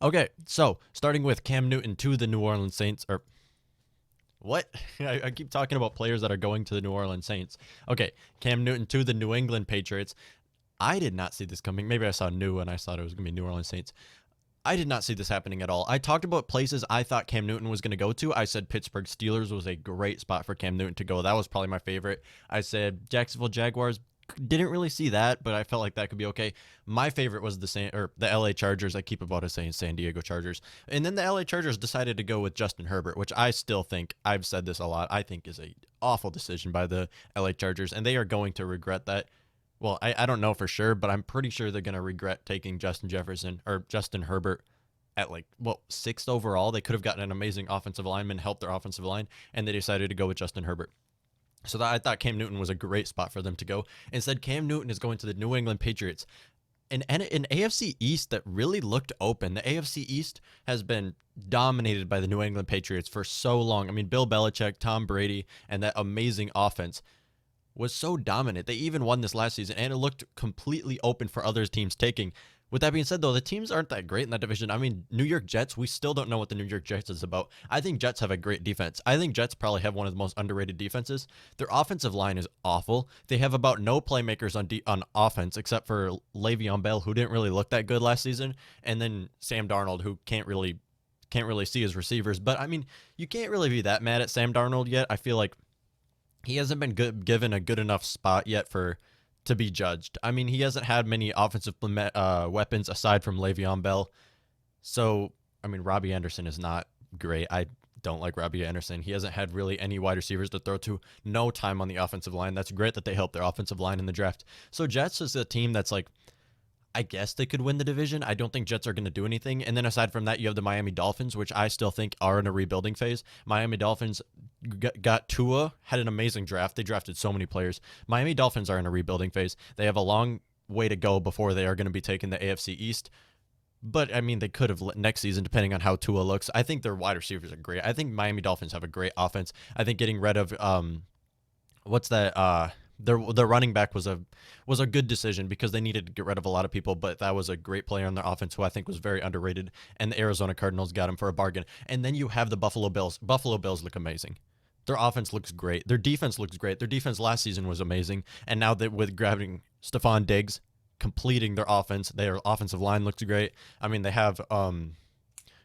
Okay, so starting with Cam Newton to the New Orleans Saints, or what? I keep talking about players that are going to the New Orleans Saints. Okay, Cam Newton to the New England Patriots. I did not see this coming. Maybe I saw new and I thought it was going to be New Orleans Saints. I did not see this happening at all. I talked about places I thought Cam Newton was going to go to. I said Pittsburgh Steelers was a great spot for Cam Newton to go. That was probably my favorite. I said Jacksonville Jaguars. Didn't really see that, but I felt like that could be okay. My favorite was the LA Chargers. I keep about it saying San Diego Chargers. And then the LA Chargers decided to go with Justin Herbert, which I still think, I've said this a lot, I think is a awful decision by the LA Chargers, and they are going to regret that. Well, I don't know for sure, but I'm pretty sure they're going to regret taking Justin Jefferson or Justin Herbert at sixth overall. They could have gotten an amazing offensive lineman, helped their offensive line, and they decided to go with Justin Herbert. So I thought Cam Newton was a great spot for them to go. Instead, Cam Newton is going to the New England Patriots. An AFC East that really looked open. The AFC East has been dominated by the New England Patriots for so long. I mean, Bill Belichick, Tom Brady, and that amazing offense was so dominant. They even won this last season, and it looked completely open for other teams taking. With that being said, though, the teams aren't that great in that division. I mean, New York Jets, we still don't know what the New York Jets is about. I think Jets have a great defense. I think Jets probably have one of the most underrated defenses. Their offensive line is awful. They have about no playmakers on offense except for Le'Veon Bell, who didn't really look that good last season, and then Sam Darnold, who can't really see his receivers. But I mean, you can't really be that mad at Sam Darnold yet. I feel like he hasn't been given a good enough spot yet to be judged. I mean, he hasn't had many offensive weapons aside from Le'Veon Bell. So, I mean, Robbie Anderson is not great. I don't like Robbie Anderson. He hasn't had really any wide receivers to throw to. No time on the offensive line. That's great that they helped their offensive line in the draft. So Jets is a team that's I guess they could win the division. I don't think Jets are going to do anything. And then aside from that, you have the Miami Dolphins, which I still think are in a rebuilding phase. Miami Dolphins got Tua, had an amazing draft. They drafted so many players. Miami Dolphins are in a rebuilding phase. They have a long way to go before they are going to be taking the AFC East. But, I mean, they could have next season, depending on how Tua looks. I think their wide receivers are great. I think Miami Dolphins have a great offense. I think getting rid of, what's that, their running back was a good decision because they needed to get rid of a lot of people, but that was a great player on their offense who I think was very underrated, and the Arizona Cardinals got him for a bargain. And then you have the Buffalo Bills. Buffalo Bills look amazing. Their offense looks great. Their defense looks great. Their defense last season was amazing, and now that with grabbing Stephon Diggs, completing their offense, their offensive line looks great. I mean, they have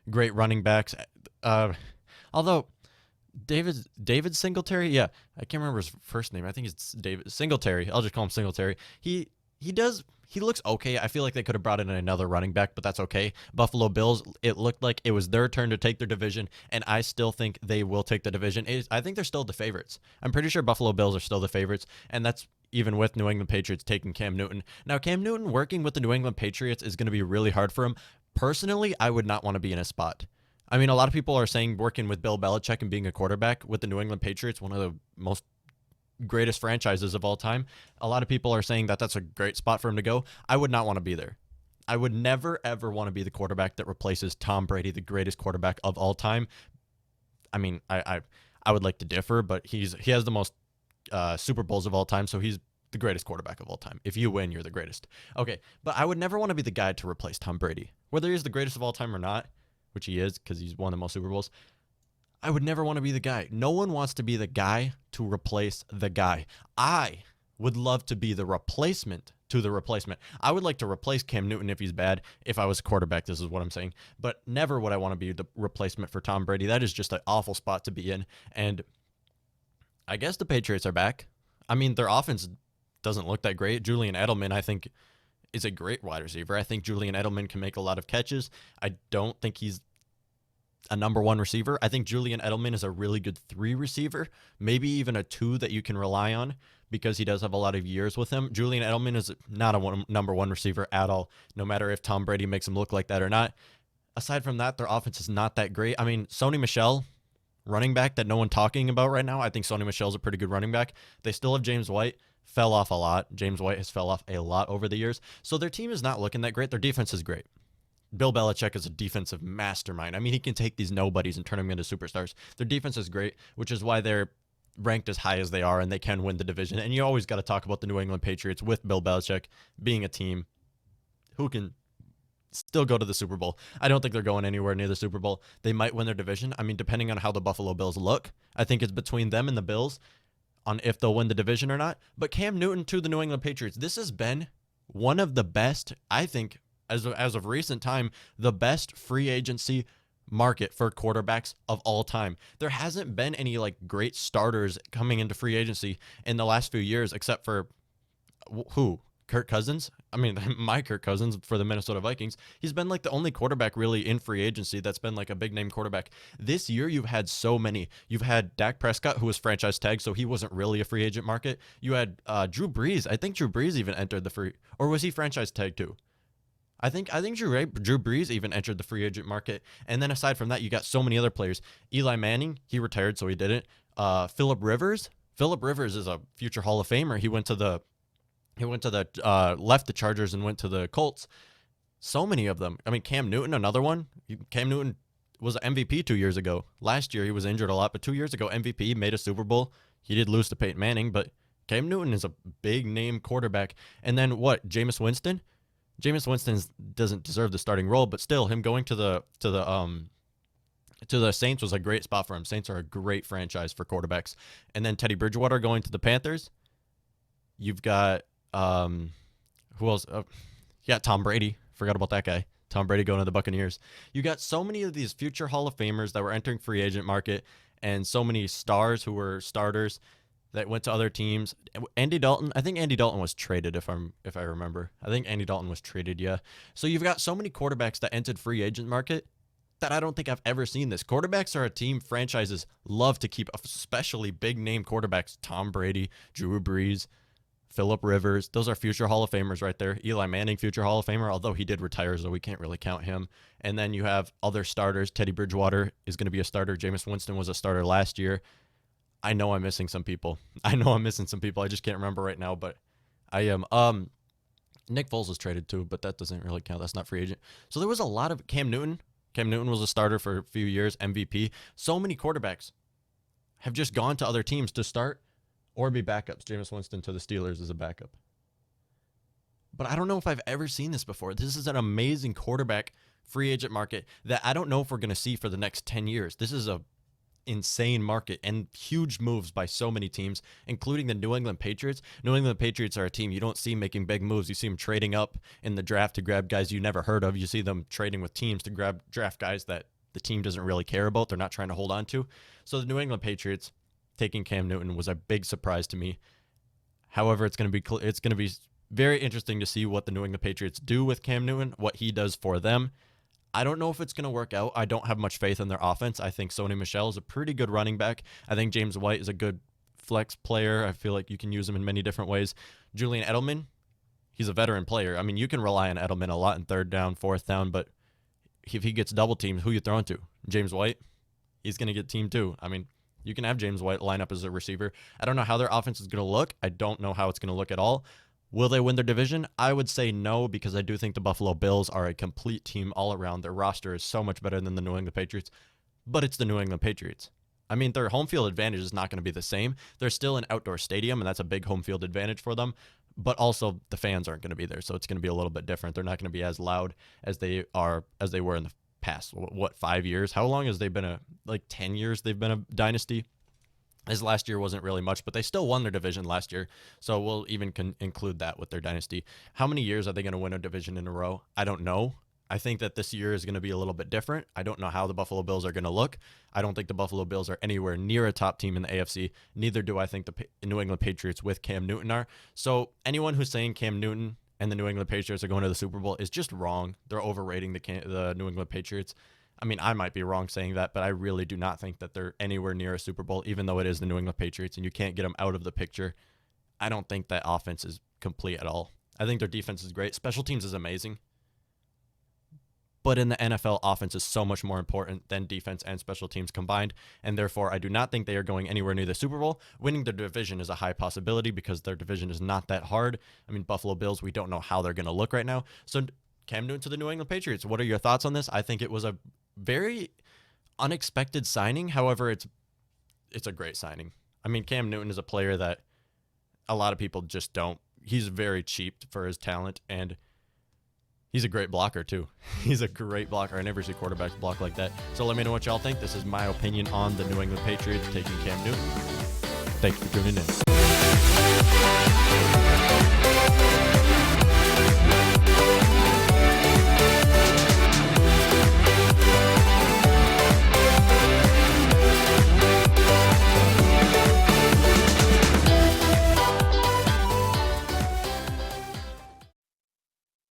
great running backs. Although David Singletary, yeah, I can't remember his first name. I think it's David Singletary. I'll just call him Singletary. He looks okay. I feel like they could have brought in another running back, but that's okay. Buffalo Bills, it looked like it was their turn to take their division, and I still think they will take the division. I think they're still the favorites. I'm pretty sure Buffalo Bills are still the favorites, and that's even with New England Patriots taking Cam Newton. Now, Cam Newton working with the New England Patriots is going to be really hard for him. Personally, I would not want to be in his spot. I mean, a lot of people are saying working with Bill Belichick and being a quarterback with the New England Patriots, one of the most greatest franchises of all time. A lot of people are saying that that's a great spot for him to go. I would not want to be there. I would never, ever want to be the quarterback that replaces Tom Brady, the greatest quarterback of all time. I mean, I would like to differ, but he has the most Super Bowls of all time, so he's the greatest quarterback of all time. If you win, you're the greatest. Okay, but I would never want to be the guy to replace Tom Brady. Whether he's the greatest of all time or not, which he is because he's won the most Super Bowls, I would never want to be the guy. No one wants to be the guy to replace the guy. I would love to be the replacement to the replacement. I would like to replace Cam Newton if he's bad. If I was a quarterback, this is what I'm saying. But never would I want to be the replacement for Tom Brady. That is just an awful spot to be in. And I guess the Patriots are back. I mean, their offense doesn't look that great. Julian Edelman, I think, is a great wide receiver. I think Julian Edelman can make a lot of catches. I don't think he's a number one receiver. I think Julian Edelman is a really good 3 receiver, maybe even a 2 that you can rely on because he does have a lot of years with him. Julian Edelman is not a number one receiver at all, no matter if Tom Brady makes him look like that or not. Aside from that, their offense is not that great. I mean, Sony Michel, running back that no one talking about right now. I think Sony Michel's a pretty good running back. They still have James White. Fell off a lot. James White has fell off a lot over the years. So their team is not looking that great. Their defense is great. Bill Belichick is a defensive mastermind. I mean, he can take these nobodies and turn them into superstars. Their defense is great, which is why they're ranked as high as they are, and they can win the division. And you always got to talk about the New England Patriots with Bill Belichick being a team who can still go to the Super Bowl. I don't think they're going anywhere near the Super Bowl. They might win their division. I mean, depending on how the Buffalo Bills look, I think it's between them and the Bills on if they'll win the division or not. But Cam Newton to the New England Patriots, this has been one of the best, I think, as of recent time, the best free agency market for quarterbacks of all time. There hasn't been any like great starters coming into free agency in the last few years, except for who? Kirk Cousins. I mean, my Kirk Cousins for the Minnesota Vikings. He's been like the only quarterback really in free agency that's been like a big name quarterback. This year, you've had so many. You've had Dak Prescott, who was franchise tagged, so he wasn't really a free agent market. You had Drew Brees. I think Drew Brees even entered the free, or was he franchise tagged too? I think Drew Brees even entered the free agent market. And then aside from that, you got so many other players. Eli Manning, he retired, so he didn't. Phillip Rivers. Phillip Rivers is a future Hall of Famer. He left the Chargers and went to the Colts. So many of them. I mean, Cam Newton, another one. Cam Newton was an MVP 2 years ago. Last year, he was injured a lot, but 2 years ago, MVP, made a Super Bowl. He did lose to Peyton Manning, but Cam Newton is a big name quarterback. And then what? Jameis Winston? Jameis Winston doesn't deserve the starting role, but still, him going to the Saints was a great spot for him. Saints are a great franchise for quarterbacks. And then Teddy Bridgewater going to the Panthers. You've got who else? You got Tom Brady. Forgot about that guy. Tom Brady going to the Buccaneers. You got so many of these future Hall of Famers that were entering free agent market, and so many stars who were starters that went to other teams. Andy Dalton, I think Andy Dalton was traded if I remember. I think Andy Dalton was traded, yeah. So you've got so many quarterbacks that entered free agent market that I don't think I've ever seen this. Quarterbacks are a team franchises love to keep, especially big name quarterbacks. Tom Brady, Drew Brees, Phillip Rivers. Those are future Hall of Famers right there. Eli Manning, future Hall of Famer, although he did retire, so we can't really count him. And then you have other starters. Teddy Bridgewater is going to be a starter. Jameis Winston was a starter last year. I know I'm missing some people. I just can't remember right now, but I am. Nick Foles was traded too, but that doesn't really count. That's not free agent. So there was a lot of Cam Newton. Cam Newton was a starter for a few years, MVP. So many quarterbacks have just gone to other teams to start or be backups. Jameis Winston to the Steelers is a backup. But I don't know if I've ever seen this before. This is an amazing quarterback free agent market that I don't know if we're going to see for the next 10 years. This is a insane market and huge moves by so many teams, including the New England Patriots. New England Patriots are a team you don't see making big moves. You see them trading up in the draft to grab guys you never heard of. You see them trading with teams to draft guys that the team doesn't really care about. They're not trying to hold on to. So the New England Patriots taking Cam Newton was a big surprise to me. However, it's going to be very interesting to see what the New England Patriots do with Cam Newton, what he does for them. I don't know if it's going to work out. I don't have much faith in their offense. I think Sony Michel is a pretty good running back. I think James White is a good flex player. I feel like you can use him in many different ways. Julian Edelman, he's a veteran player. I mean, you can rely on Edelman a lot in third down, fourth down, but if he gets double teamed, who you throwing to? James White? He's going to get teamed too. I mean, you can have James White line up as a receiver. I don't know how their offense is going to look. I don't know how it's going to look at all. Will they win their division? I would say no, because I do think the Buffalo Bills are a complete team all around. Their roster is so much better than the New England Patriots, but it's the New England Patriots. I mean, their home field advantage is not going to be the same. They're still an outdoor stadium, and that's a big home field advantage for them, but also the fans aren't going to be there, so it's going to be a little bit different. They're not going to be as loud as they were in the past, 5 years? How long has they been 10 years they've been a dynasty? As last year wasn't really much, but they still won their division last year. So we'll even include that with their dynasty. How many years are they going to win a division in a row? I don't know. I think that this year is going to be a little bit different. I don't know how the Buffalo Bills are going to look. I don't think the Buffalo Bills are anywhere near a top team in the AFC. Neither do I think the New England Patriots with Cam Newton are. So anyone who's saying Cam Newton and the New England Patriots are going to the Super Bowl is just wrong. They're overrating the New England Patriots. I mean, I might be wrong saying that, but I really do not think that they're anywhere near a Super Bowl, even though it is the New England Patriots and you can't get them out of the picture. I don't think that offense is complete at all. I think their defense is great. Special teams is amazing. But in the NFL, offense is so much more important than defense and special teams combined, and therefore I do not think they are going anywhere near the Super Bowl. Winning their division is a high possibility because their division is not that hard. I mean, Buffalo Bills, we don't know how they're going to look right now. So Cam Newton to the New England Patriots. What are your thoughts on this? I think it was a very unexpected signing. However, it's a great signing. I mean, Cam Newton is a player that a lot of people just don't. He's very cheap for his talent, and He's a great blocker, too. He's a great blocker. I never see quarterbacks block like that. So let me know what y'all think. This is my opinion on the New England Patriots taking Cam Newton. Thanks for tuning in.